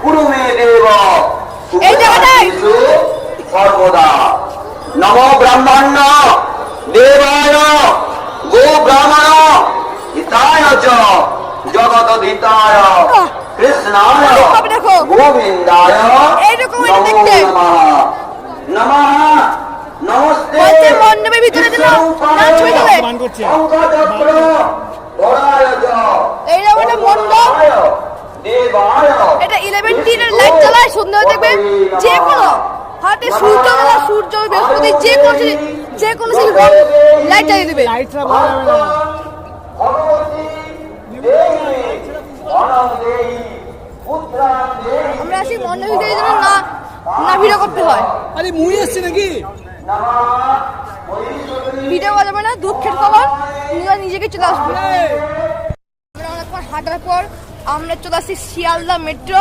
কুরুমে দেব এই জায়গাটায় সর্বদা নম ব্রহ্মণ্য দেবায় গো ব্রাহ্মণ হিতায় চ জগদ্ধিতায় কৃষ্ণায় দেখো গোবিন্দায় এইরকম দেখতে নমঃ নমস্তে বলছে মণ্ডপের ভিতরে যেন নাচ হয়ে গেলে শঙ্খচক্র ধরায় চ এইরকম একটা মণ্ডপ দেবায় এটা 11 দিনের লাইট জ্বালায় সন্ধ্যা দেখবে যে কোনো হাতে সূর্যবেলা সূর্য বৃহস্পতি যে কোনো শিল্পী লাইট জ্বালিয়ে দেবে লাইটটা ভালো হবে না। আমরা আসি মণ্ডপের ভিতরে যেন না ভিডিও করতে হয় আরে মুই আসছে নাকি? ভিডিও করা যাবে না দুঃখের খবর নিজেকে চলে আসবে আমরা অনেকক্ষণ হাঁটার পর আমরা চলে আসছি শিয়ালদা মেট্রো